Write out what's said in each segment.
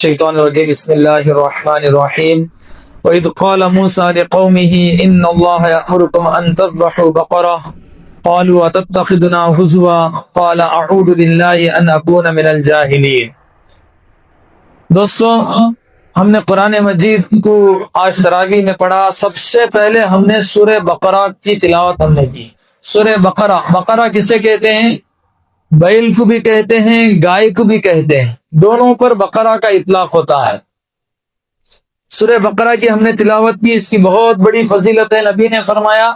الشيطان الرجيم بسم الله الرحمن الرحيم وإذ قال موسى لقومه إن الله يأمركم أن تذبحوا بقرة قالوا أتتخذنا هزوا قال أعوذ بالله أن أكون من الجاهلين۔ دوستو، ہم نے قرآن مجید کو آج تراویح میں پڑھا۔ سب سے پہلے ہم نے سورہ بقرہ کی تلاوت ہم نے کی۔ سورہ بقرہ کسے کہتے ہیں؟ بیل کو بھی کہتے ہیں، گائے کو بھی کہتے ہیں، دونوں پر بقرہ کا اطلاق ہوتا ہے۔ سورہ بقرہ کی ہم نے تلاوت کی، اس کی بہت بڑی فضیلت ہے۔ نبی نے فرمایا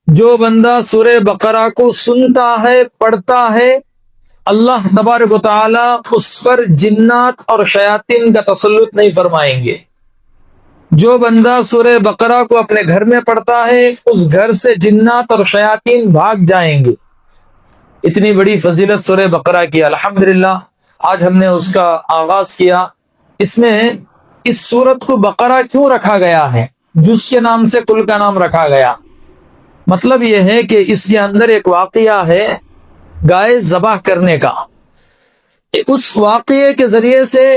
جو بندہ سورہ بقرہ کو سنتا ہے، پڑھتا ہے، اللہ تبارک و تعالی اس پر جنات اور شیاطین کا تسلط نہیں فرمائیں گے۔ جو بندہ سورہ بقرہ کو اپنے گھر میں پڑھتا ہے، اس گھر سے جنات اور شیاطین بھاگ جائیں گے۔ اتنی بڑی فضیلت سورہ بقرہ کی۔ الحمدللہ آج ہم نے اس کا آغاز کیا۔ اس میں اس سورت کو بقرہ کیوں رکھا گیا ہے؟ جس کے نام سے کل کا نام رکھا گیا۔ مطلب یہ ہے کہ اس کے اندر ایک واقعہ ہے گائے ذبح کرنے کا۔ اس واقعے کے ذریعے سے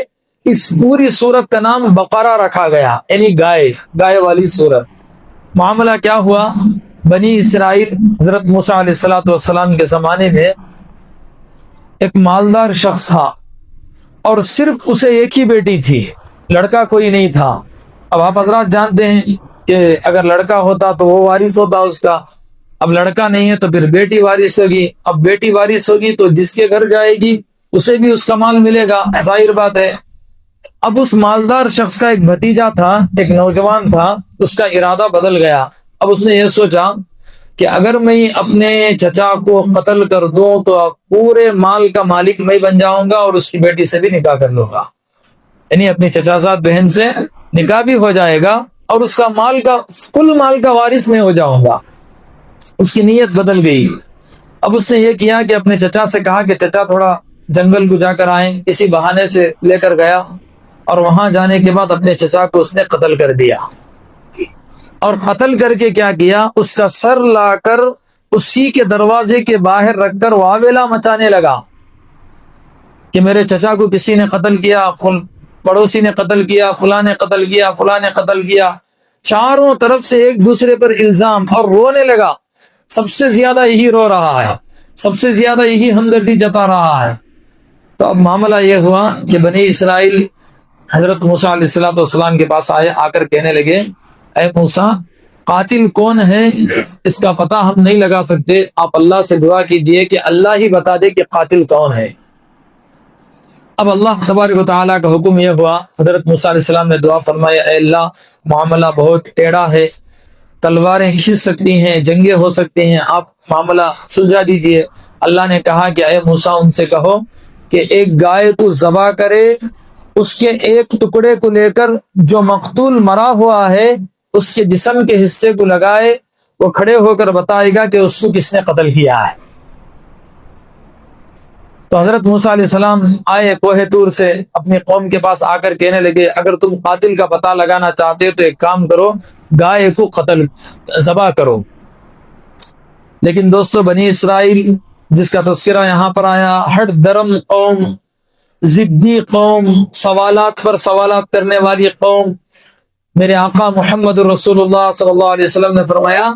اس پوری سورت کا نام بقرہ رکھا گیا، یعنی گائے والی سورت۔ معاملہ کیا ہوا؟ بنی اسرائیل حضرت موسیٰ علیہ السلام کے زمانے میں ایک مالدار شخص تھا اور صرف اسے ایک ہی بیٹی تھی، لڑکا کوئی نہیں تھا۔ اب آپ حضرات جانتے ہیں کہ اگر لڑکا ہوتا تو وہ وارث ہوتا اس کا، اب لڑکا نہیں ہے تو پھر بیٹی وارث ہوگی۔ اب بیٹی وارث ہوگی تو جس کے گھر جائے گی اسے بھی اس کا مال ملے گا، ظاہر بات ہے۔ اب اس مالدار شخص کا ایک بھتیجا تھا، ایک نوجوان تھا، اس کا ارادہ بدل گیا۔ اب اس نے یہ سوچا کہ اگر میں اپنے چچا کو قتل کر دوں تو پورے مال کا مالک میں بن جاؤں گا اور اس کی بیٹی سے بھی نکاح کر لوں گا، یعنی اپنی چچا زاد بہن سے نکاح بھی ہو جائے گا اور اس کا کل مال کا وارث میں ہو جاؤں گا۔ اس کی نیت بدل گئی۔ اب اس نے یہ کیا کہ اپنے چچا سے کہا کہ چچا تھوڑا جنگل کو جا کر آئیں، کسی بہانے سے لے کر گیا اور وہاں جانے کے بعد اپنے چچا کو اس نے قتل کر دیا، اور قتل کر کے کیا کیا، اس کا سر لا کر اسی کے دروازے کے باہر رکھ کر واویلا مچانے لگا کہ میرے چچا کو کسی نے قتل کیا، پڑوسی نے قتل کیا، فلاں نے قتل کیا، فلاں نے قتل کیا۔ چاروں طرف سے ایک دوسرے پر الزام، اور رونے لگا۔ سب سے زیادہ یہی رو رہا ہے، سب سے زیادہ یہی ہمدردی جتا رہا ہے۔ تو اب معاملہ یہ ہوا کہ بنی اسرائیل حضرت موسیٰ علیہ السلام کے پاس آئے، آ کر کہنے لگے اے موسیٰ، قاتل کون ہے اس کا پتہ ہم نہیں لگا سکتے، آپ اللہ سے دعا کیجئے کہ اللہ ہی بتا دے کہ قاتل کون ہے۔ اب اللہ تبارک و تعالیٰ کا حکم یہ ہوا، حضرت موسیٰ علیہ السلام نے دعا فرمایا اے اللہ معاملہ بہت ٹیڑھا ہے، تلواریں کھنچ سکتی ہیں، جنگیں ہو سکتی ہیں، آپ معاملہ سلجھا دیجئے۔ اللہ نے کہا کہ اے موسیٰ ان سے کہو کہ ایک گائے کو ذبح کرے، اس کے ایک ٹکڑے کو لے کر جو مقتول مرا ہوا ہے اس کے جسم کے حصے کو لگائے، وہ کھڑے ہو کر بتائے گا کہ اس کو کس نے قتل کیا ہے۔ تو حضرت موسیٰ علیہ السلام آئے کوہ طور سے، اپنی قوم کے پاس آ کر کہنے لگے اگر تم قاتل کا پتہ لگانا چاہتے ہو تو ایک کام کرو، گائے کو ذبح کرو۔ لیکن دوستو، بنی اسرائیل جس کا تذکرہ یہاں پر آیا، ہٹ درم قوم، ضدی قوم، سوالات پر سوالات کرنے والی قوم، میرے آقا محمد رسول اللہ صلی اللہ علیہ وسلم نے فرمایا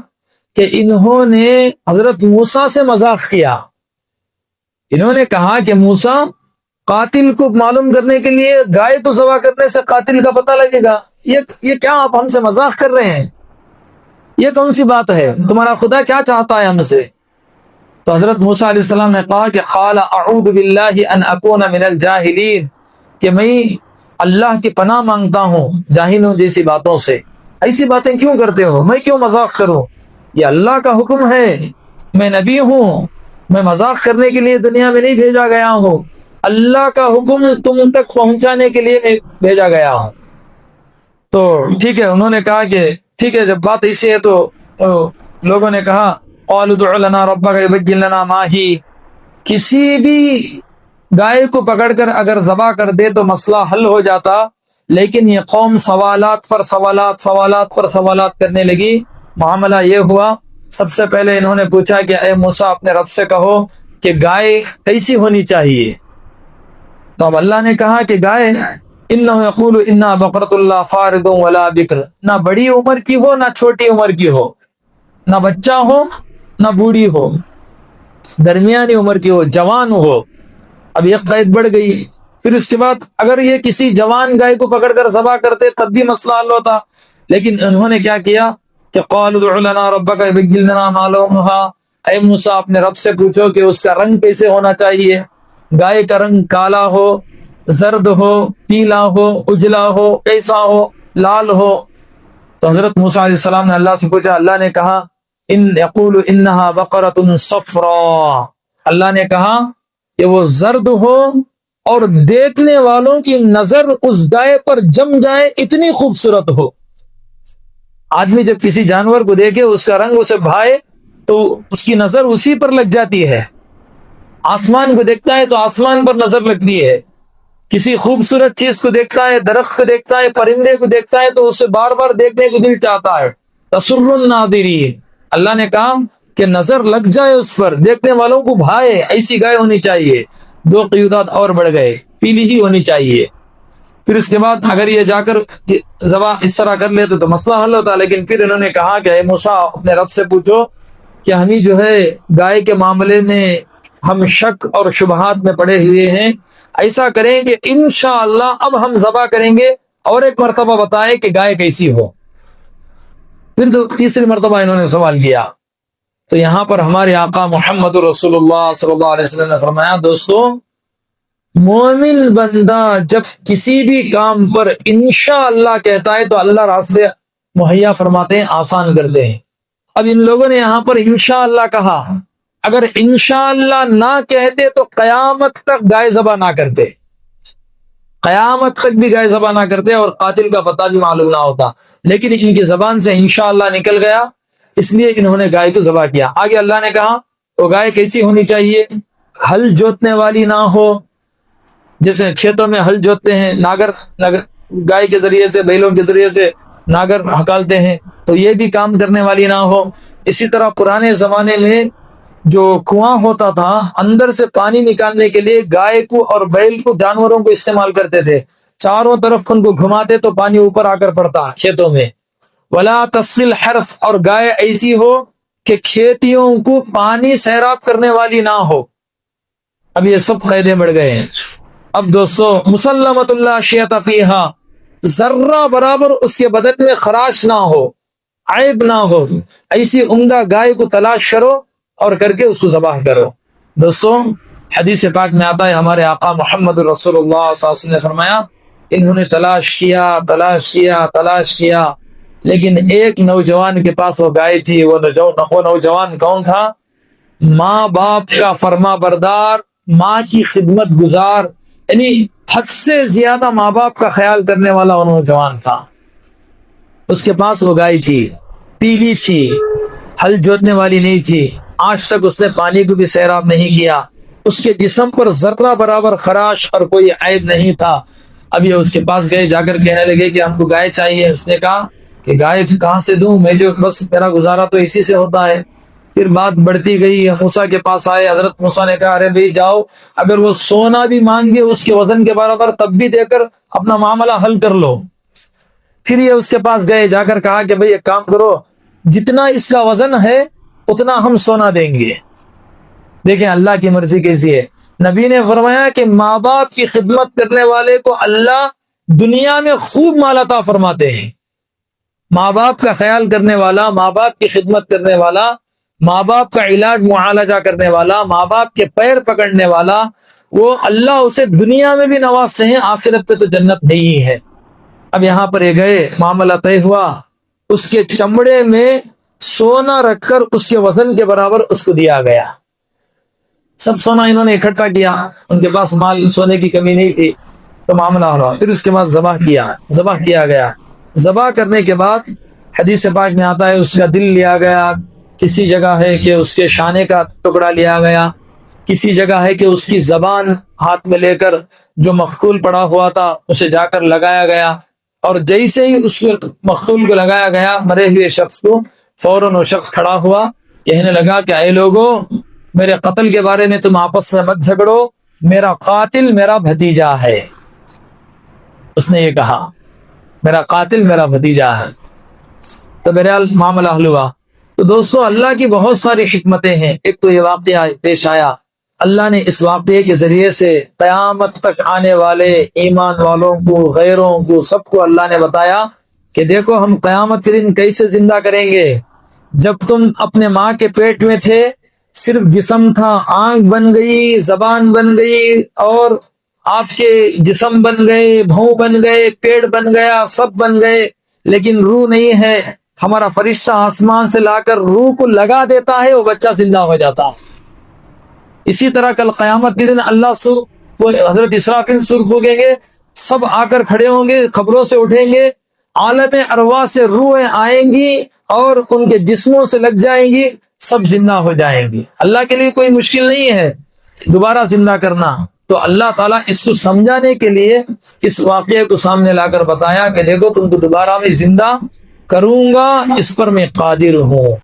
کہ انہوں نے حضرت موسیٰ سے مذاق کیا۔ انہوں نے کہا کہ موسیٰ، قاتل کو معلوم کرنے کے لیے گائے کو ذبح کرنے سے قاتل کا پتہ لگے گا، یہ کیا آپ ہم سے مذاق کر رہے ہیں؟ یہ کون سی بات ہے؟ تمہارا خدا کیا چاہتا ہے ہم سے؟ تو حضرت موسیٰ علیہ السلام نے کہا کہ قال اعوذ باللہ ان اکون من الجاہلین، کہ میں اللہ کی پناہ مانگتا ہوں جاہلوں جیسی باتوں سے۔ ایسی باتیں کیوں کرتے ہو؟ میں کیوں مذاق کروں؟ یہ اللہ کا حکم ہے، میں نبی ہوں، میں مذاق کرنے کے لیے دنیا میں نہیں بھیجا گیا ہوں، اللہ کا حکم تم تک پہنچانے کے لیے میں بھیجا گیا ہوں۔ تو ٹھیک ہے، انہوں نے کہا کہ ٹھیک ہے، جب بات ایسی ہے تو لوگوں نے کہا قالوا ادع لنا ربک یبین لنا ما ہی، کسی بھی گائے کو پکڑ کر اگر ذبح کر دے تو مسئلہ حل ہو جاتا، لیکن یہ قوم سوالات پر سوالات پر سوالات کرنے لگی۔ معاملہ یہ ہوا، سب سے پہلے انہوں نے پوچھا کہ اے موسیٰ اپنے رب سے کہو کہ گائے کیسی ہونی چاہیے۔ تو اب اللہ نے کہا کہ گائے انہ یقول انا بقرۃ اللہ فارض ولا بکر، نہ بڑی عمر کی ہو نہ چھوٹی عمر کی ہو، نہ بچہ ہو نہ بوڑھی ہو، درمیانی عمر کی ہو، جوان ہو۔ اب ایک قید بڑھ گئی۔ پھر اس کے بعد اگر یہ کسی جوان گائے کو پکڑ کر ذبح کرتے تب بھی مسئلہ حل ہوتا، لیکن انہوں نے کیا کیا کہ قالوا ادع لنا ربک یبین لنا ما لونها، اے موسیٰ اپنے رب سے پوچھو کہ اس کا رنگ کیسے ہونا چاہیے، گائے کا رنگ کالا ہو، زرد ہو، پیلا ہو، اجلا ہو، کیسا ہو، لال ہو۔ تو حضرت موسیٰ علیہ السلام نے اللہ سے پوچھا، اللہ نے کہا ان یقول انہا بقرۃ صفراء، اللہ نے کہا کہ وہ زرد ہو اور دیکھنے والوں کی نظر اس گائے پر جم جائے اتنی خوبصورت ہو۔ آدمی جب کسی جانور کو دیکھے اس کا رنگ اسے بھائے تو اس کی نظر اسی پر لگ جاتی ہے، آسمان کو دیکھتا ہے تو آسمان پر نظر لگتی ہے، کسی خوبصورت چیز کو دیکھتا ہے، درخت کو دیکھتا ہے، پرندے کو دیکھتا ہے تو اسے بار بار دیکھنے کو دل چاہتا ہے۔ تسر الناظرین، اللہ نے کہا کہ نظر لگ جائے اس پر، دیکھنے والوں کو بھائے، ایسی گائے ہونی چاہیے۔ دو قیودات اور بڑھ گئے، پیلی ہی ہونی چاہیے۔ پھر اس کے بعد اگر یہ جا کر ذبح اس طرح کر لیتے تو مسئلہ حل ہوتا، لیکن پھر انہوں نے کہا کہ اے موسیٰ اپنے رب سے پوچھو کہ ہمیں جو ہے گائے کے معاملے میں ہم شک اور شبہات میں پڑے ہوئے ہیں، ایسا کریں کہ انشاءاللہ اب ہم ذبح کریں گے اور ایک مرتبہ بتائے کہ گائے کیسی ہو۔ پھر تیسری مرتبہ انہوں نے سوال کیا۔ تو یہاں پر ہمارے آقا محمد رسول اللہ صلی اللہ علیہ وسلم نے فرمایا، دوستو مومن بندہ جب کسی بھی کام پر انشاءاللہ کہتا ہے تو اللہ راستے مہیا فرماتے ہیں، آسان کرتے ہیں۔ اب ان لوگوں نے یہاں پر انشاءاللہ کہا، اگر انشاءاللہ نہ کہتے تو قیامت تک گائے ذبح نہ کرتے، قیامت تک بھی گائے ذبح نہ کرتے اور قاتل کا پتہ بھی معلوم نہ ہوتا، لیکن ان کی زبان سے انشاءاللہ نکل گیا، اس لیے انہوں نے گائے کو ذبح کیا۔ آگے اللہ نے کہا وہ گائے کیسی ہونی چاہیے، ہل جوتنے والی نہ ہو، جیسے کھیتوں میں ہل جوتتے ہیں، ناگر گائے کے ذریعے سے، بیلوں کے ذریعے سے ناگر ہکالتے ہیں، تو یہ بھی کام کرنے والی نہ ہو۔ اسی طرح پرانے زمانے میں جو کنواں ہوتا تھا، اندر سے پانی نکالنے کے لیے گائے کو اور بیل کو، جانوروں کو استعمال کرتے تھے، چاروں طرف ان کو گھماتے تو پانی اوپر آ کر پڑتا کھیتوں میں۔ ولا تصل حرف، اور گائے ایسی ہو کہ کھیتیوں کو پانی سیراب کرنے والی نہ ہو۔ اب یہ سب قیدیں بڑھ گئے ہیں۔ اب دوستو مسلمۃ اللہ شیۃ فیہا، ذرہ برابر اس کے بدن میں خراش نہ ہو، عیب نہ ہو، ایسی عمدہ گائے کو تلاش کرو اور کر کے اس کو ذبح کرو۔ دوستو حدیث پاک میں آتا ہے، ہمارے آقا محمد رسول اللہ صلی اللہ علیہ وسلم نے فرمایا، انہوں نے تلاش کیا، لیکن ایک نوجوان کے پاس وہ گائے تھی۔ وہ نوجوان کون تھا؟ ماں باپ کا فرما بردار، ماں کی خدمت گزار، یعنی حد سے زیادہ ماں باپ کا خیال کرنے والا وہ نوجوان تھا۔ اس کے پاس وہ گائے تھی، پیلی تھی، ہل جوتنے والی نہیں تھی، آج تک اس نے پانی کو بھی سیراب نہیں کیا، اس کے جسم پر ذرہ برابر خراش اور کوئی عیب نہیں تھا۔ اب یہ اس کے پاس گئے، جا کر کہنے لگے کہ ہم کو گائے چاہیے۔ اس نے کہا کہ گائے کہاں سے دوں، میں جو بس میرا گزارا تو اسی سے ہوتا ہے۔ پھر بات بڑھتی گئی، موسیٰ کے پاس آئے، حضرت موسیٰ نے کہا ارے بھائی جاؤ، اگر وہ سونا بھی مانگے اس کے وزن کے برابر تب بھی دے کر اپنا معاملہ حل کر لو۔ پھر یہ اس کے پاس گئے، جا کر کہا کہ بھئی ایک کام کرو، جتنا اس کا وزن ہے اتنا ہم سونا دیں گے۔ دیکھیں اللہ کی مرضی کیسی ہے۔ نبی نے فرمایا کہ ماں باپ کی خدمت کرنے والے کو اللہ دنیا میں خوب مال عطا فرماتے ہیں۔ ماں باپ کا خیال کرنے والا، ماں باپ کی خدمت کرنے والا، ماں باپ کا علاج معالجہ کرنے والا، ماں باپ کے پیر پکڑنے والا، وہ اللہ اسے دنیا میں بھی نوازتے ہیں، آخرت پہ تو جنت نہیں ہے۔ اب یہاں پر یہ گئے، معاملہ طے ہوا، اس کے چمڑے میں سونا رکھ کر اس کے وزن کے برابر اس کو دیا گیا۔ سب سونا انہوں نے اکٹھا کیا، ان کے پاس مال سونے کی کمی نہیں تھی، تو معاملہ ہوا۔ پھر اس کے بعد ذبح کیا گیا۔ ذبح کرنے کے بعد حدیث پاک میں آتا ہے اس کا دل لیا گیا، کسی جگہ ہے کہ اس کے شانے کا ٹکڑا لیا گیا، کسی جگہ ہے کہ اس کی زبان ہاتھ میں لے کر جو مخطول پڑا ہوا تھا اسے جا کر لگایا گیا، اور جیسے ہی اس مخطول کو لگایا گیا مرے ہوئے شخص کو، فوراً وہ شخص کھڑا ہوا، کہنے لگا کہ اے لوگوں، میرے قتل کے بارے میں تم آپس میں مت جھگڑو، میرا قاتل میرا بھتیجا ہے۔ اس نے یہ کہا میرا قاتل میرا بھتیجا ہے. تو بہرحال معاملہ حل ہوا. تو دوستو اللہ کی بہت ساری حکمتیں ہیں. ایک تو یہ واقعہ پیش آیا، اللہ نے اس واقعے کے ذریعے سے قیامت تک آنے والے ایمان والوں کو، غیروں کو، سب کو اللہ نے بتایا کہ دیکھو ہم قیامت کے دن کیسے زندہ کریں گے. جب تم اپنے ماں کے پیٹ میں تھے صرف جسم تھا، آنکھ بن گئی، زبان بن گئی، اور آپ کے جسم بن گئے، بھون بن گئے، پیڑ بن گیا، سب بن گئے، لیکن روح نہیں ہے. ہمارا فرشتہ آسمان سے لا کر روح کو لگا دیتا ہے، وہ بچہ زندہ ہو جاتا ہے. اسی طرح کل قیامت کے دن اللہ حضرت اسرافیل سر پھونکیں گے، سب آ کر کھڑے ہوں گے، قبروں سے اٹھیں گے، عالم ارواح سے روحیں آئیں گی اور ان کے جسموں سے لگ جائیں گی، سب زندہ ہو جائیں گی. اللہ کے لیے کوئی مشکل نہیں ہے دوبارہ زندہ کرنا. تو اللہ تعالیٰ اس کو سمجھانے کے لیے اس واقعے کو سامنے لا کر بتایا کہ دیکھو تم کو دوبارہ میں زندہ کروں گا، اس پر میں قادر ہوں.